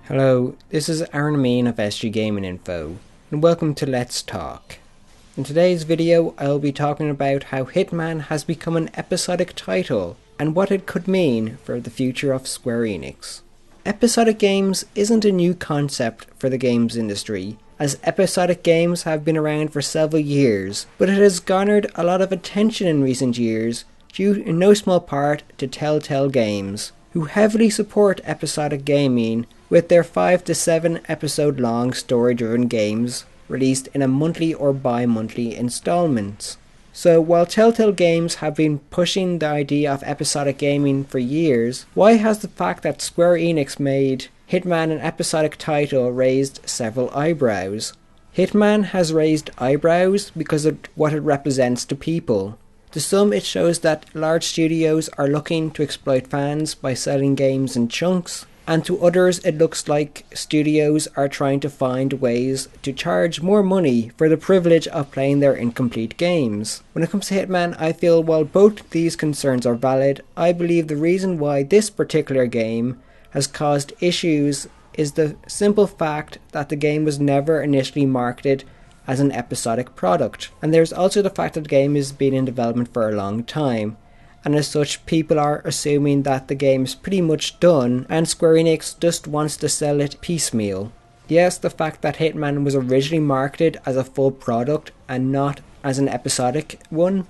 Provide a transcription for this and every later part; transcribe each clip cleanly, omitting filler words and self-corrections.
Hello, this is Aaron Mean of SG Gaming Info, and welcome to Let's Talk. In today's video, I will be talking about how Hitman has become an episodic title, and what it could mean for the future of Square Enix. Episodic games isn't a new concept for the games industry, as episodic games have been around for several years, but it has garnered a lot of attention in recent years, due in no small part to Telltale Games, who heavily support episodic gaming with their 5 to 7 episode long story-driven games released in a monthly or bi-monthly installments. So while Telltale Games have been pushing the idea of episodic gaming for years, why has the fact that Square Enix made Hitman an episodic title raised several eyebrows? Hitman has raised eyebrows because of what it represents to people. To some, it shows that large studios are looking to exploit fans by selling games in chunks, and to others it looks like studios are trying to find ways to charge more money for the privilege of playing their incomplete games. When it comes to Hitman, I feel while both these concerns are valid, I believe the reason why this particular game has caused issues is the simple fact that the game was never initially marketed as an episodic product. And there's also the fact that the game has been in development for a long time, and as such people are assuming that the game is pretty much done and Square Enix just wants to sell it piecemeal. Yes, the fact that Hitman was originally marketed as a full product and not as an episodic one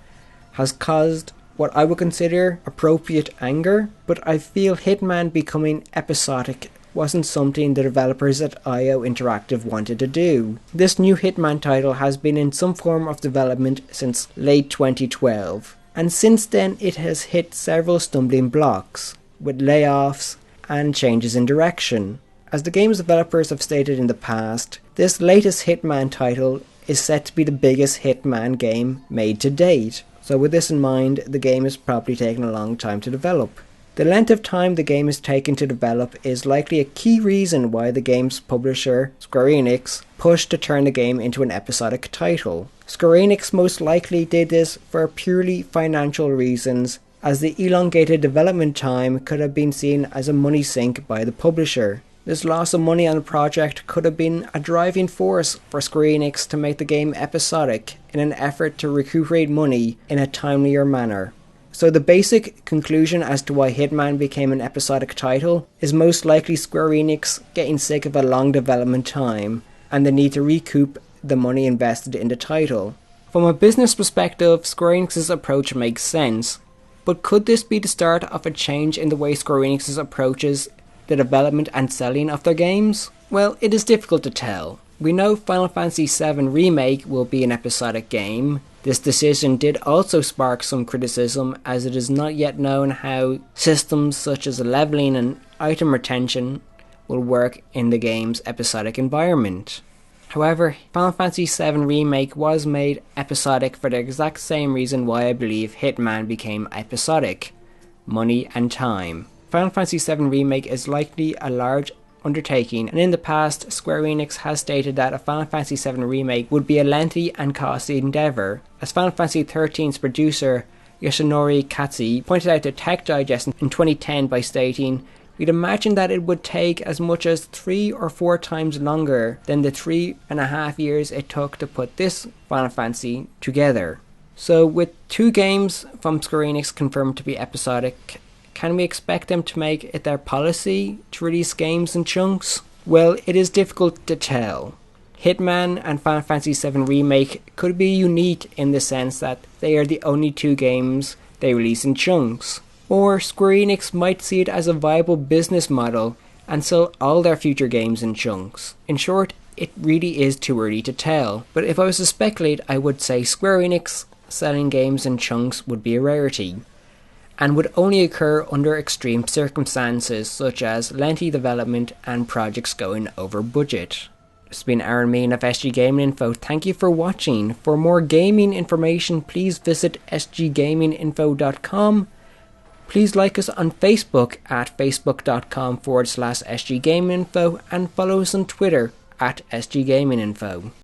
has caused what I would consider appropriate anger, but I feel Hitman becoming episodic wasn't something the developers at IO Interactive wanted to do. This new Hitman title has been in some form of development since late 2012. And since then it has hit several stumbling blocks, with layoffs and changes in direction. As the game's developers have stated in the past, this latest Hitman title is set to be the biggest Hitman game made to date. So with this in mind, the game is probably taking a long time to develop. The length of time the game is taken to develop is likely a key reason why the game's publisher, Square Enix, pushed to turn the game into an episodic title. Square Enix most likely did this for purely financial reasons, as the elongated development time could have been seen as a money sink by the publisher. This loss of money on the project could have been a driving force for Square Enix to make the game episodic in an effort to recuperate money in a timelier manner. So the basic conclusion as to why Hitman became an episodic title is most likely Square Enix getting sick of a long development time and the need to recoup the money invested in the title. From a business perspective, Square Enix's approach makes sense, but could this be the start of a change in the way Square Enix approaches the development and selling of their games? Well, it is difficult to tell. We know Final Fantasy VII Remake will be an episodic game. This decision did also spark some criticism, as it is not yet known how systems such as leveling and item retention will work in the game's episodic environment. However, Final Fantasy VII Remake was made episodic for the exact same reason why I believe Hitman became episodic: money and time. Final Fantasy VII Remake is likely a large undertaking, and in the past Square Enix has stated that a Final Fantasy VII Remake would be a lengthy and costly endeavour, as Final Fantasy XIII's producer Yoshinori Katsuki pointed out to Tech Digest in 2010 by stating, "We'd imagine that it would take as much as 3 or 4 times longer than the 3.5 years it took to put this Final Fantasy together." So with 2 games from Square Enix confirmed to be episodic, can we expect them to make it their policy to release games in chunks? Well, it is difficult to tell. Hitman and Final Fantasy VII Remake could be unique in the sense that they are the only 2 games they release in chunks. Or Square Enix might see it as a viable business model and sell all their future games in chunks. In short, it really is too early to tell. But if I was to speculate, I would say Square Enix selling games in chunks would be a rarity, and would only occur under extreme circumstances such as lengthy development and projects going over budget. This has been Aaron Mean of SG Gaming Info. Thank you for watching. For more gaming information, please visit sggaminginfo.com. Please like us on Facebook at facebook.com/sggaminginfo and follow us on Twitter at sggaminginfo.